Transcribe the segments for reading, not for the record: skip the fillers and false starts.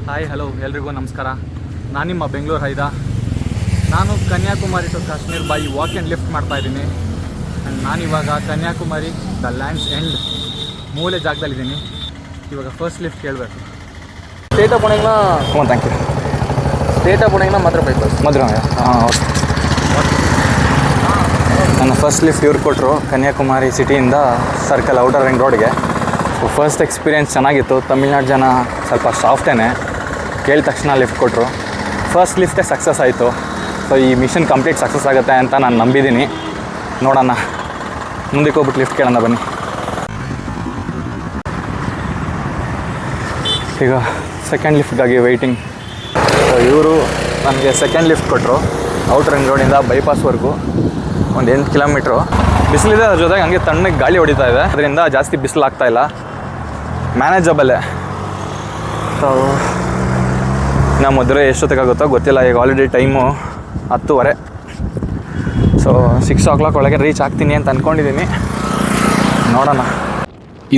Hi hello ಎಲ್ರಿಗೂ ನಮಸ್ಕಾರ. ನಾನು ನಿಮ್ಮ ಬೆಂಗಳೂರು ಹೈದ. ನಾನು Kanyakumari to Kashmir by walk and lift ಮಾಡ್ತಾಯಿದ್ದೀನಿ. ಆ್ಯಂಡ್ ನಾನಿವಾಗ ಕನ್ಯಾಕುಮಾರಿ ದ ಲ್ಯಾಂಡ್ಸ್ ಎಂಡ್ ಮೂಲೆ ಜಾಗದಲ್ಲಿದ್ದೀನಿ. ಇವಾಗ ಫಸ್ಟ್ ಲಿಫ್ಟ್ ಕೇಳಬೇಕು. ಸ್ಟೇಟ ಪುಣೆನ ಥ್ಯಾಂಕ್ ಯು. ಸ್ಟೇಟ ಪುಣೆನ ಮಾತ್ರ ಬೈಪಾಸ್ ಮಧುರ. ಹಾಂ ಓಕೆ. ನನ್ನ ಫಸ್ಟ್ ಲಿಫ್ಟ್ ಇವ್ರು ಕೊಟ್ಟರು ಕನ್ಯಾಕುಮಾರಿ ಸಿಟಿಯಿಂದ ಸರ್ಕಲ್ ಔಟರ್ ರಿಂಗ್ ರೋಡ್ಗೆ. ಸೊ ಫಸ್ಟ್ ಎಕ್ಸ್ಪೀರಿಯೆನ್ಸ್ ಚೆನ್ನಾಗಿತ್ತು. ತಮಿಳ್ನಾಡು ಜನ ಸ್ವಲ್ಪ ಸಾಫ್ಟೇನೆ, ಕೇಳಿದ ತಕ್ಷಣ ಲಿಫ್ಟ್ ಕೊಟ್ಟರು. ಫಸ್ಟ್ ಲಿಫ್ಟೇ ಸಕ್ಸಸ್ ಆಯಿತು. ಸೊ ಈ ಮಿಷನ್ ಕಂಪ್ಲೀಟ್ ಸಕ್ಸಸ್ ಆಗುತ್ತೆ ಅಂತ ನಾನು ನಂಬಿದ್ದೀನಿ. ನೋಡೋಣ, ಮುಂದಕ್ಕೆ ಹೋಗ್ಬಿಟ್ಟು ಲಿಫ್ಟ್ ಕೇಳೋಣ ಬನ್ನಿ. ಈಗ ಸೆಕೆಂಡ್ ಲಿಫ್ಟ್ಗಾಗಿ ವೆಯ್ಟಿಂಗ್. ಸೊ ಇವರು ನನಗೆ ಸೆಕೆಂಡ್ ಲಿಫ್ಟ್ ಕೊಟ್ಟರು ಔಟರ್ ರಿಂಗ್ ರೋಡಿಂದ ಬೈಪಾಸ್ವರೆಗೂ. ಒಂದು 8 ಕಿಲೋಮೀಟ್ರು. ಬಿಸಿಲಿದೆ, ಅದ್ರ ಜೊತೆಗೆ ಹಂಗೆ ತಣ್ಣಗೆ ಗಾಳಿ ಹೊಡಿತಾ ಇದೆ. ಅದರಿಂದ ಜಾಸ್ತಿ ಬಿಸಿಲು ಆಗ್ತಾಯಿಲ್ಲ, ಮ್ಯಾನೇಜಬಲ್ಲೇ. ಸೊ ನಮ್ಮ ಮದುವೆ ಎಷ್ಟೊತ್ತಿಗಾಗುತ್ತೋ ಗೊತ್ತಿಲ್ಲ. ಈಗ ಆಲ್ರೆಡಿ ಟೈಮು 10:15. ಸೊ 6 o'clock ಒಳಗೆ ರೀಚ್ ಆಗ್ತೀನಿ ಅಂತ ಅಂದ್ಕೊಂಡಿದ್ದೀನಿ. ನೋಡೋಣ.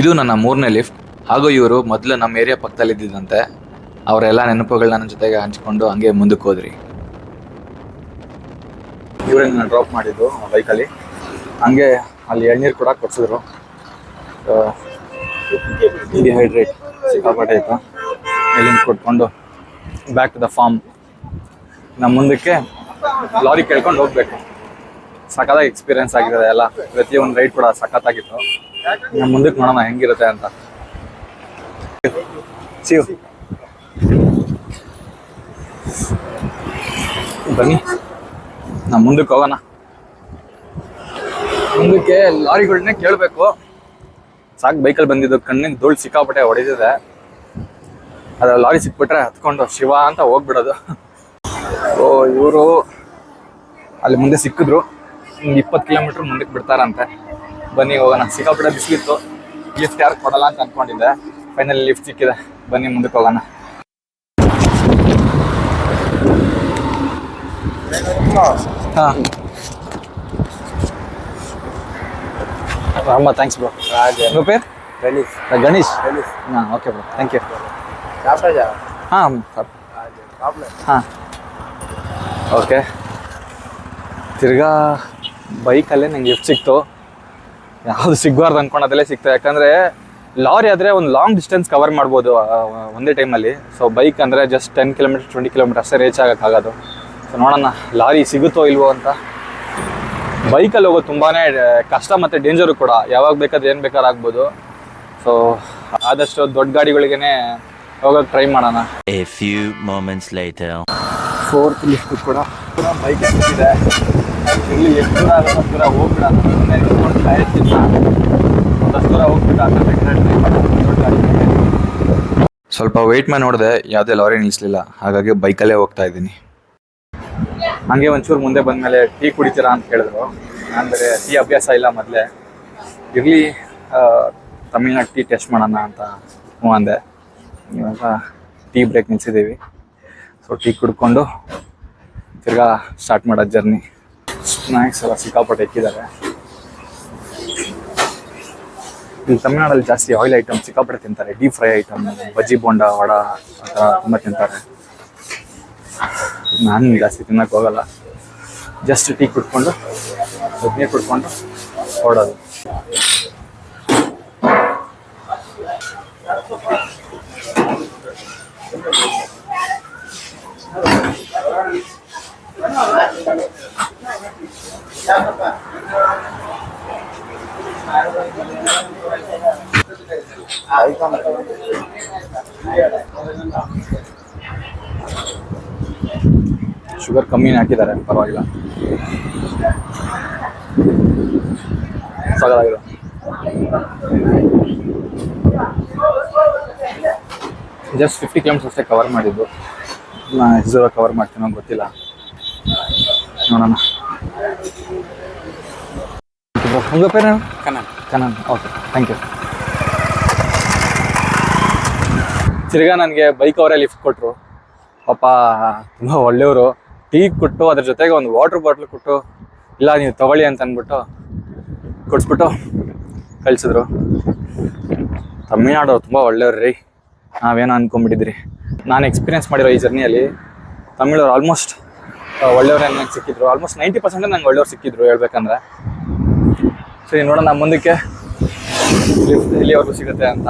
ಇದು ನನ್ನ 3ನೇ ಲಿಫ್ಟ್. ಹಾಗೂ ಇವರು ಮೊದಲು ನಮ್ಮ ಏರಿಯಾ ಪಕ್ಕದಲ್ಲಿದ್ದಂತೆ. ಅವರೆಲ್ಲ ನೆನಪುಗಳನ್ನ ನನ್ನ ಜೊತೆಗೆ ಹಂಚ್ಕೊಂಡು ಹಂಗೆ ಮುಂದಕ್ಕೆ ಹೋದ್ರಿ. ಇವರೇ ನನ್ನ ಡ್ರಾಪ್ ಮಾಡಿದ್ದು ಬೈಕಲ್ಲಿ. ಹಂಗೆ ಅಲ್ಲಿ ಎಳ್ನೀರು ಕೂಡ ಕೊಡಿಸಿದ್ರು. ಡಿಹೈಡ್ರೇಟ್ ಸಿಕ್ಕಾಪಟ್ಟೆ ಇತ್ತು. ಎಳ್ನೀರು ಕೊಟ್ಕೊಂಡು ಬ್ಯಾಕ್ ಟು ದ ಫಾರ್ಮ್. ನಮ್ಮ ಮುಂದಕ್ಕೆ ಲಾರಿ ಕೇಳ್ಕೊಂಡು ಹೋಗಬೇಕು. ಸಖತ್ತಾಗಿ ಎಕ್ಸ್ಪೀರಿಯೆನ್ಸ್ ಆಗಿದೆ ಎಲ್ಲ. ಪ್ರತಿಯೊಂದು ರೈಡ್ ಕೂಡ ಸಖತ್ತಾಗಿತ್ತು. ನಮ್ಮ ಮುಂದಕ್ಕೆ ನೋಡೋಣ ಹೆಂಗಿರುತ್ತೆ ಅಂತ. ಸಿಯು ಬನ್ನಿ, ನಮ್ಮ ಮುಂದಕ್ಕೆ ಹೋಗೋಣ. ಮುಂದಕ್ಕೆ ಲಾರಿಗಳನ್ನೇ ಕೇಳಬೇಕು. ಸಾಕು ಬೈಕಲ್ಲಿ ಬಂದಿದ್ದು ಕಣ್ಣಿಗೆ ಧೂಳು ಸಿಕ್ಕಾಪಟ್ಟೆ ಹೊಡೆದಿದೆ. ಅದ್ರ ಲಾರಿ ಸಿಕ್ಬಿಟ್ರೆ ಹತ್ಕೊಂಡು ಶಿವ ಅಂತ ಹೋಗ್ಬಿಡೋದು. ಓ ಇವರು ಅಲ್ಲಿ ಮುಂದೆ ಸಿಕ್ಕಿದ್ರು. 20 ಕಿಲೋಮೀಟ್ರ್ ಮುಂದಕ್ಕೆ ಬಿಡ್ತಾರಂತೆ. ಬನ್ನಿ ಹೋಗೋಣ. ಸಿಕ್ಕಾಪಟ್ಟೆ ಬಿಸಿಲಿತ್ತು. ಲಿಫ್ಟ್ ಯಾರು ಕೊಡಲ್ಲ ಅಂತ ಅಂದ್ಕೊಂಡಿದ್ದೆ. ಫೈನಲಿ ಲಿಫ್ಟ್ ಸಿಕ್ಕಿದೆ. ಬನ್ನಿ ಮುಂದಕ್ಕೆ ಹೋಗೋಣ. ಹಾಂ ரொம்ப ಥ್ಯಾಂಕ್ಸ್ ಬ್ರೋ. உங்கள் பேர்? ಗಣೇಶ್. ಗಣೇಶ್. ಹಾಂ ಓಕೆ ಬ್ರೋ, ಥ್ಯಾಂಕ್ ಯು. ಹಾಂ ಹಾಂ ಓಕೆ. ತಿರ್ಗಾ ಬೈಕಲ್ಲೇ ನಂಗೆ ಲಿಫ್ಟ್ ಸಿಕ್ತು. ಯಾವುದು ಸಿಗಬಾರ್ದು ಅಂದ್ಕೊಂಡದಲ್ಲೇ ಸಿಕ್ತು. ಯಾಕಂದರೆ ಲಾರಿ ಆದರೆ ಒಂದು ಲಾಂಗ್ ಡಿಸ್ಟೆನ್ಸ್ ಕವರ್ ಮಾಡ್ಬೋದು ಒಂದೇ ಟೈಮಲ್ಲಿ. ಸೊ ಬೈಕ್ ಅಂದರೆ ಜಸ್ಟ್ 10 ಕಿಲೋಮೀಟರ್ 20 ಕಿಲೋಮೀಟರ್ ಅಷ್ಟೇ ರೀಚ್ ಆಗೋಕ್ಕಾಗೋದು. ಸೊ ನೋಡೋಣ ಲಾರಿ ಸಿಗುತ್ತೋ ಇಲ್ವೋ ಅಂತ. ಬೈಕಲ್ಲಿ ಹೋಗೋದು ತುಂಬಾ ಕಷ್ಟ ಮತ್ತು ಡೇಂಜರು ಕೂಡ. ಯಾವಾಗ ಬೇಕಾದ್ರೆ ಏನು ಬೇಕಾದ್ರೂ ಆಗ್ಬೋದು. ಸೊ ಆದಷ್ಟು ದೊಡ್ಡ ಗಾಡಿಗಳಿಗೇ ಹೋಗೋಕ್ಕೆ ಟ್ರೈ ಮಾಡೋಣ. A few moments later. 4th lift ಕೂಡ ಬೈಕ್ ಸಿಕ್ಕಿದೆ. ಇಲ್ಲಿ ಎಷ್ಟು ದೂರ ಆಗುತ್ತೆ ಅಷ್ಟು ದೂರ ಹೋಗ್ಬಿಡೋಣ. ಒಂದಷ್ಟು ದೂರ ಹೋಗ್ಬಿಟ್ಟು ದೊಡ್ಡ ಗಾಡಿ. ಸ್ವಲ್ಪ ವೆಯ್ಟ್ ಮಾಡಿ ನೋಡಿದೆ, ಯಾವುದೇ ಲಾರಿ ನಿಲ್ಲಿಸಲಿಲ್ಲ. ಹಾಗಾಗಿ ಬೈಕಲ್ಲೇ ಹೋಗ್ತಾ ಇದ್ದೀನಿ. ಹಂಗೆ ಒಂಚೂರು ಮುಂದೆ ಬಂದಮೇಲೆ ಟೀ ಕುಡಿತೀರಾ ಅಂತ ಕೇಳಿದ್ರು. ಅಂದರೆ ಟೀ ಅಭ್ಯಾಸ ಇಲ್ಲ ಮೊದಲೇ. ಇರಲಿ ತಮಿಳ್ನಾಡು ಟೀ ಟೆಸ್ಟ್ ಮಾಡೋಣ ಅಂತ ಹ್ಞೂ ಅಂದೆ. ಇವಾಗ ಟೀ ಬ್ರೇಕ್ ನಿಲ್ಸಿದ್ದೀವಿ. ಸೊ ಟೀ ಕುಡ್ಕೊಂಡು ತಿರ್ಗಾ ಸ್ಟಾರ್ಟ್ ಮಾಡೋದು ಜರ್ನಿ. ಸ್ನ್ಯಾಕ್ಸ್ ಎಲ್ಲ ಸಿಕ್ಕಾಪಟ್ಟೆ ಇಕ್ಕಿದ್ದಾರೆ. ಇಲ್ಲಿ ತಮಿಳ್ನಾಡಲ್ಲಿ ಜಾಸ್ತಿ ಆಯಿಲ್ ಐಟಮ್ ಸಿಕ್ಕಾಪಟ್ಟೆ ತಿಂತಾರೆ. Deep fry item, bajji bonda, vada ಆ ಥರ ತುಂಬ ತಿಂತಾರೆ. ನಾನು ಜಾಸ್ತಿ ತಿನ್ನೋಕ್ಕೆ ಹೋಗಲ್ಲ. ಜಸ್ಟ್ ಟೀ ಕುಡ್ಕೊಂಡು ನೀರು ಕುಡ್ಕೊಂಡು ಹೊರಡೋದು. ಶುಗರ್ ಕಮ್ಮಿನೇ ಹಾಕಿದ್ದಾರೆ, ಪರವಾಗಿಲ್ಲ. ಸಾಕಾಗಿದೆ. ಜಸ್ಟ್ 50 ಕಿಲೋಮೀಟರ್ಸ್ ಅಷ್ಟೇ ಕವರ್ ಮಾಡಿದ್ದು. ನಾನು ಎಷ್ಟು ದೂರ ಕವರ್ ಮಾಡ್ತೀನೋ ಗೊತ್ತಿಲ್ಲ, ನೋಡೋಣ. ಉಂಗ ಪೇರು ಕನನ್. Okay, thank you. ತಿರ್ಗಾ ನನಗೆ ಬೈಕ್ ಅವರೇ ಲಿಫ್ಟ್ ಕೊಟ್ಟರು. ಪಾಪ ತುಂಬ ಒಳ್ಳೆಯವರು. ಟೀ ಕೊಟ್ಟು ಅದ್ರ ಜೊತೆಗೆ ಒಂದು ವಾಟರ್ ಬಾಟ್ಲ್ ಕೊಟ್ಟು, ಇಲ್ಲ ನೀವು ತಗೊಳ್ಳಿ ಅಂತ ಅಂದ್ಬಿಟ್ಟು ಕೊಡಿಸ್ಬಿಟ್ಟು ಕಳಿಸಿದ್ರು. ತಮಿಳ್ನಾಡು ತುಂಬ ಒಳ್ಳೆಯವ್ರು ರೀ. ನಾವೇನೋ ಅನ್ಕೊಂಡ್ಬಿಟ್ಟಿದ್ರಿ. ನಾನು ಎಕ್ಸ್ಪೀರಿಯನ್ಸ್ ಮಾಡಿರೋ ಈ ಜರ್ನಿಯಲ್ಲಿ ತಮಿಳವ್ರು ಆಲ್ಮೋಸ್ಟ್ ಒಳ್ಳೆಯವ್ರೆ ನಂಗೆ ಸಿಕ್ಕಿದ್ರು. ಆಲ್ಮೋಸ್ಟ್ 90% ನಂಗೆ ಒಳ್ಳೆಯವ್ರು ಸಿಕ್ಕಿದ್ರು ಹೇಳ್ಬೇಕಂದ್ರೆ. ಸರಿ, ನೋಡೋಣ ಮುಂದಕ್ಕೆ ಲಿಫ್ಟ್ ಎಲ್ಲಿವರೆಗೂ ಸಿಗುತ್ತೆ ಅಂತ.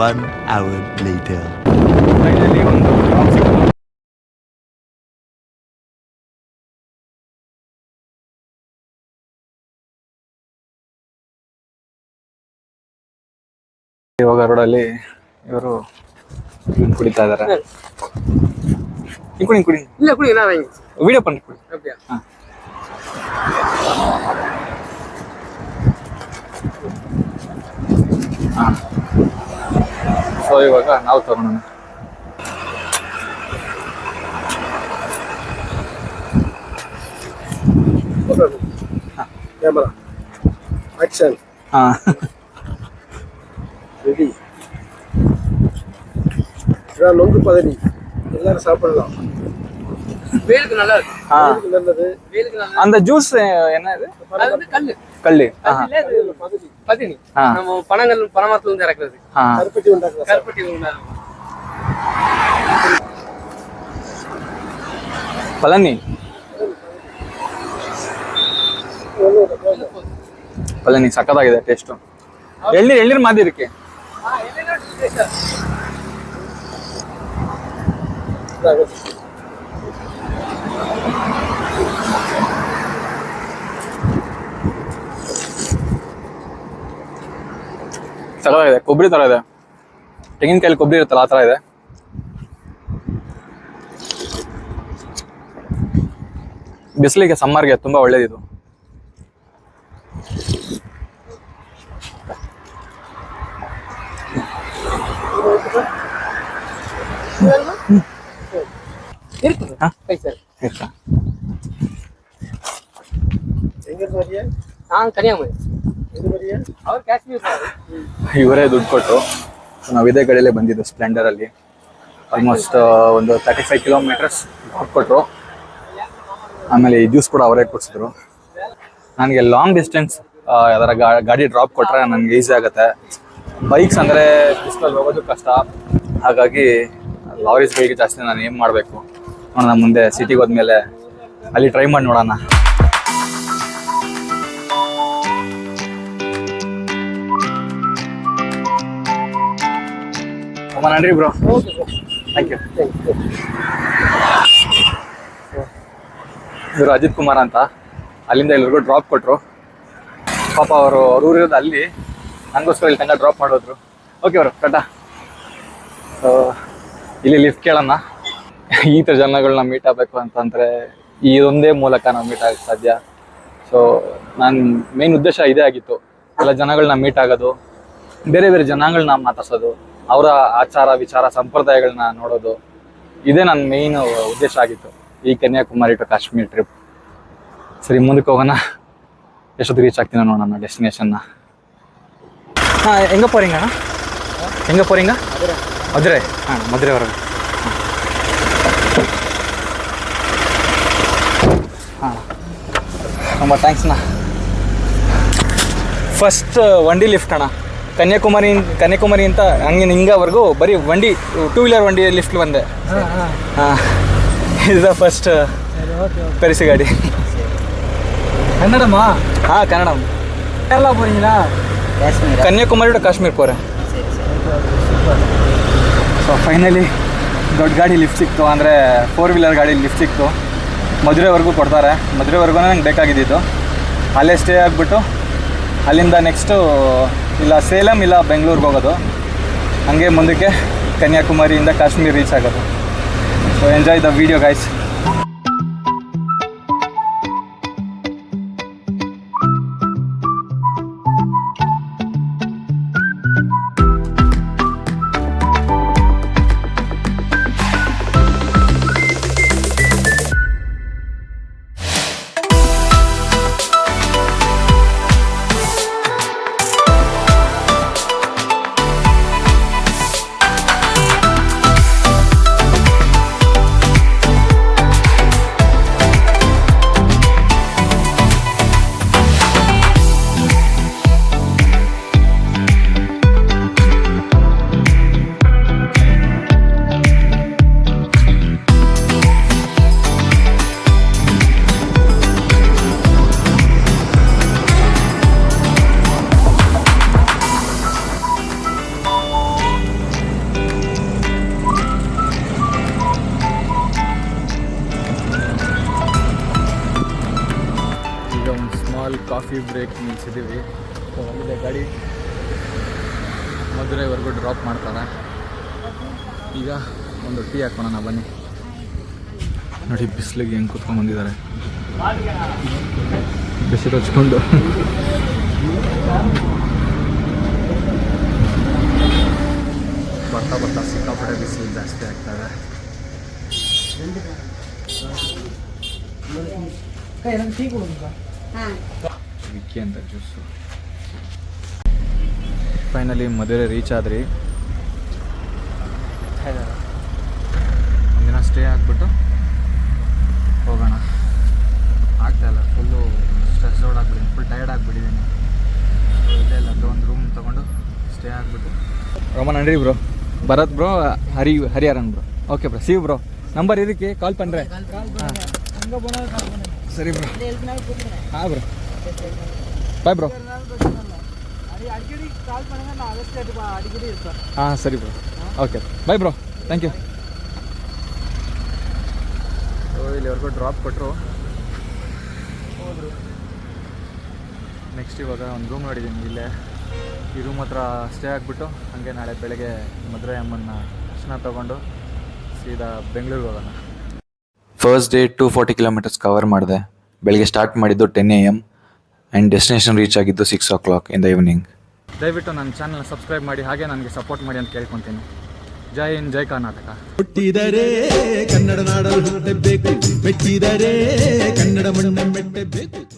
One hour later. ಫೈನಲಿ ಒಂದು ಜಾಬ್ ಸಿಕ್ತು. ಇವಾಗ ರೋಡಲ್ಲಿ ಇವರು ಕುಡಿತಾ ಇದ್ದಾರೆ. ಕುಡಿ ಇಲ್ಲ ಕುಡಿ, ನಾ ವಾங்கி ವಿಡಿಯೋ பண்ணி ಕುಡಿ. ಓಕೆ. ಸೊ ಇವಾಗ ನಾವು ತಗೊಳ್ಳೋಣ. Camera action. ಹಾಂ, ரெடி. நொங்கு பதனி எல்லாரும் சாப்பிடலாம். வேலுக்கு நல்லா இருக்கு. வேலுக்கு நல்லது. வேலுக்கு நல்லது. அந்த ஜூஸ் என்ன இது? அது வந்து கல்லு. கல்லு. பதனி. நம்ம பனமரத்துல இருந்து இறக்குறது. கருப்பட்டி உண்டாக்குறது. கருப்பட்டி உண்டாக்குறது. பழனி. ಪಳನಿ ಸಕ್ಕತ್ತಾಗಿದೆ ಟೇಸ್ಟು. ಎಳ್ನೀರು ಮಾದಿ ಇರಕ್ಕೆ. ಸಕ್ಕತ್ತಾಗಿದೆ. ಕೊಬ್ಬರಿ ಥರ ಇದೆ, ತೆಂಗಿನಕಾಯಲ್ಲಿ ಕೊಬ್ಬರಿ ಇರುತ್ತಲ್ಲ ಆ ಥರ ಇದೆ. ಬಿಸಿಲಿಗೆ ಸಮ್ಮರ್ಗೆ ತುಂಬ ಒಳ್ಳೇದಿದು. ಇವರೇ ದುಡ್ಡು ಕೊಟ್ಟು ನಾವು ಇದೇ ಕಡೆಯಲ್ಲೇ ಬಂದಿದ್ದು ಸ್ಪ್ಲೆಂಡರಲ್ಲಿ. ಆಲ್ಮೋಸ್ಟ್ ಒಂದು 35 ಕಿಲೋಮೀಟರ್ಸ್ ಡ್ರಾಪ್ ಕೊಟ್ಟರು. ಆಮೇಲೆ ಈ ಜ್ಯೂಸ್ ಕೂಡ ಅವರೇ ಕೊಡಿಸಿದ್ರು. ನನಗೆ ಲಾಂಗ್ ಡಿಸ್ಟೆನ್ಸ್ ಯಾವ್ದಾರ ಗಾಡಿ ಡ್ರಾಪ್ ಕೊಟ್ಟರೆ ನನಗೆ ಈಸಿ ಆಗುತ್ತೆ. ಬೈಕ್ಸ್ ಅಂದರೆ ಬಿಸಿಲಲ್ಲಿ ಹೋಗೋದು ಕಷ್ಟ. ಹಾಗಾಗಿ ಲಾರೀಸ್ಗಳಿಗೆ ಜಾಸ್ತಿ ನಾನು ಏನು ಮಾಡಬೇಕು ನೋಡೋಣ. ಮುಂದೆ ಸಿಟಿಗೆ ಹೋದ್ಮೇಲೆ ಅಲ್ಲಿ ಟ್ರೈ ಮಾಡಿ ನೋಡೋಣ. ನನ್ರಿ ಬ್ರೋ, ಥ್ಯಾಂಕ್ ಯು. ಇವರು ಅಜಿತ್ ಕುಮಾರ್ ಅಂತ, ಅಲ್ಲಿಂದ ಎಲ್ರಿಗೂ ಡ್ರಾಪ್ ಕೊಟ್ಟರು. ಪಾಪ ಅವರು ಊರಿರೋದು ಅಲ್ಲಿ, ನನಗೋಸ್ಕರ ಇಲ್ಲಿ ತನಕ ಡ್ರಾಪ್ ಮಾಡೋದ್ರು. ಓಕೆ ಅವರು ಟಾಟಾ. ಸೊ ಇಲ್ಲಿ ಲಿಫ್ಟ್ ಕೇಳೋಣ. ಈ ಥರ ಜನಗಳನ್ನ ಮೀಟ್ ಆಗಬೇಕು ಅಂತಂದರೆ ಇದೊಂದೇ ಮೂಲಕ ನಾವು ಮೀಟ್ ಆಗಕ್ಕೆ ಸಾಧ್ಯ. ಸೊ ನನ್ನ ಮೇನ್ ಉದ್ದೇಶ ಇದೇ ಆಗಿತ್ತು, ಎಲ್ಲ ಜನಗಳನ್ನ ಮೀಟ್ ಆಗೋದು, ಬೇರೆ ಬೇರೆ ಜನಾಂಗಗಳನ್ನ ಮಾತಾಡ್ಸೋದು, ಅವರ ಆಚಾರ ವಿಚಾರ ಸಂಪ್ರದಾಯಗಳನ್ನ ನೋಡೋದು. ಇದೇ ನನ್ನ ಮೇಯ್ನ್ ಉದ್ದೇಶ ಆಗಿತ್ತು ಈ ಕನ್ಯಾಕುಮಾರಿ ಟು ಕಾಶ್ಮೀರ್ ಟ್ರಿಪ್. ಸರಿ, ಮುಂದಕ್ಕೆ ಹೋಗೋಣ. ಎಷ್ಟೊತ್ತಿಗೆ ರೀಚ್ ಆಗ್ತೀನಿ ನೋಡೋಣ ಡೆಸ್ಟಿನೇಷನ್ನ. ಹಾಂ, எங்கே போகிறீங்கண்ணா? எங்கே போகிறீங்க? மதுரை. மதுரை வரது. ரொம்ப ಥ್ಯಾಂಕ್ಸ್ண்ணಾ. ಫಸ್ಟ್ ವಂಡಿ ಲಿಫ್ಟ್ ಅಣ್ಣ, ಕನ್ಯಾಕುಮಾರಿ ಅಂತ ಹಂಗೆ ಹಿಂಗವರೆಗೂ ಬರೀ ವಂಡಿ, 2 ವೀಲರ್ ವಂಡಿ ಲಿಫ್ಟ್ ಬಂದೆ. ಹಾಂ, ಇದು ಫಸ್ಟ್ பெருசு ಗಾಡಿ. கன்னடமா? கன்னடம். கேரளா போகிறீங்களா? ಕನ್ಯಾಕುಮಾರಿ ಟು ಕಾಶ್ಮೀರ್ போகிறேன். ಸೊ ಫೈನಲಿ ದೊಡ್ಡ ಗಾಡಿ ಲಿಫ್ಟ್ ಸಿಕ್ತು, ಅಂದರೆ 4 ವೀಲರ್ ಗಾಡಿ ಲಿಫ್ಟ್ ಸಿಕ್ತು. ಮದುರೆವರೆಗೂ ಕೊಡ್ತಾರೆ. ಮದುರೆವರೆಗೂ ನಂಗೆ ಬೇಕಾಗಿದ್ದಿದ್ದು. ಅಲ್ಲೇ ಸ್ಟೇ ಆಗಿಬಿಟ್ಟು ಅಲ್ಲಿಂದ ನೆಕ್ಸ್ಟು ಇಲ್ಲ ಸೇಲಂ ಇಲ್ಲ ಬೆಂಗಳೂರಿಗೆ ಹೋಗೋದು. ಹಾಗೆ ಮುಂದಕ್ಕೆ ಕನ್ಯಾಕುಮಾರಿಯಿಂದ ಕಾಶ್ಮೀರ್ ರೀಚ್ ಆಗೋದು. So enjoy the video guys. Coffee break ನಿಲ್ಸಿದ್ದೀವಿ. ಸೊ ಅಲ್ಲಿದೆ ಗಾಡಿ ಮಧುರೈವರೆಗೂ ಡ್ರಾಪ್ ಮಾಡ್ತಾರೆ. ಈಗ ಒಂದು ಟೀ ಹಾಕೋಣ ಬನ್ನಿ. ನೋಡಿ ಬಿಸಿಲಿಗೆ ಹೆಂಗೆ ಕೂತ್ಕೊಂಡು ಬಂದಿದ್ದಾರೆ, ಬಿಸಿಲು ಹಚ್ಕೊಂಡು. ಬರ್ತಾ ಬರ್ತಾ ಸಿಕ್ಕಾಪಟ್ಟೆ ಬಿಸಿಲು ಜಾಸ್ತಿ ಆಗ್ತದೆ. ವಿಕ್ಕಿ ಅಂತ ಜ್ಯೂಸು. ಫೈನಲಿ ಮದುವೆ ರೀಚ್ ಆದ್ರಿ. ಒಂದಿನ ಸ್ಟೇ ಆಗಿಬಿಟ್ಟು ಹೋಗೋಣ. ಆಗ್ತಾಯಿಲ್ಲ, ಫುಲ್ಲು ಸ್ಟ್ರೆಸ್ ಔಟ್ ಆಗಿಬಿಟ್ಟಿದ್ದೀನಿ, ಫುಲ್ ಟಯರ್ಡ್ ಆಗಿಬಿಟ್ಟಿದ್ದೀನಿ. ಇಲ್ಲೇ ಇಲ್ಲ ಒಂದು ರೂಮ್ ತೊಗೊಂಡು ಸ್ಟೇ ಆಗಿಬಿಟ್ಟು ರೋಮನ್ ಅಂಡ್ರಿ bro, Bharat bro, Hariharan bro. Okay bro, see bro. Number ಇದಕ್ಕೆ ಕಾಲ್ ಪನ್ರೆ. ಹಾಂ ಸರಿ ಬ್ರೋ. ಹಾಂ ಬ್ರೋ, ಬಾಯ್ ಬ್ರೋ. ಹಾಂ ಸರಿ bro, okay bye bro, thank you. ಇಲ್ಲಿವರೆಗೂ ಡ್ರಾಪ್ ಕೊಟ್ಟರು. ನೆಕ್ಸ್ಟ್ ಇವಾಗ ಒಂದು ರೂಮ್ ನೋಡಿದ್ದೀನಿ ಇಲ್ಲೇ. ಈ ರೂಮ್ ಹತ್ರ ಸ್ಟೇ ಆಗಿಬಿಟ್ಟು ಹಾಗೆ ನಾಳೆ ಬೆಳಗ್ಗೆ ಮಧುರೈ ಅಮ್ಮನ ದರ್ಶನ ತೊಗೊಂಡು ಸೀದಾ ಬೆಂಗಳೂರಿಗೆ ಹೋಗೋಣ. ಫಸ್ಟ್ ಡೇ 240 ಕಿಲೋಮೀಟರ್ಸ್ ಕವರ್ ಮಾಡಿದೆ. ಬೆಳಗ್ಗೆ ಸ್ಟಾರ್ಟ್ ಮಾಡಿದ್ದು 10 AM ಆ್ಯಂಡ್ ಡೆಸ್ಟಿನೇಷನ್ ರೀಚ್ ಆಗಿದ್ದು 6 o'clock in the evening. ದಯವಿಟ್ಟು ನನ್ನ ಚಾನಲ್ನ ಸಬ್ಸ್ಕ್ರೈಬ್ ಮಾಡಿ, ಹಾಗೆ ನನಗೆ ಸಪೋರ್ಟ್ ಮಾಡಿ ಅಂತ ಕೇಳ್ಕೊತೀನಿ. ಜೈ ಹಿಂದ್, ಜೈ ಕರ್ನಾಟಕ. ಹುಟ್ಟಿದರೆ ಕನ್ನಡ ನಾಡಲು ಹುಟ್ಟಬೇಕು, ಮೆಚ್ಚಿದರೆ ಕನ್ನಡ ಮಣ್ಣ ಮೆಟ್ಟಬೇಕು.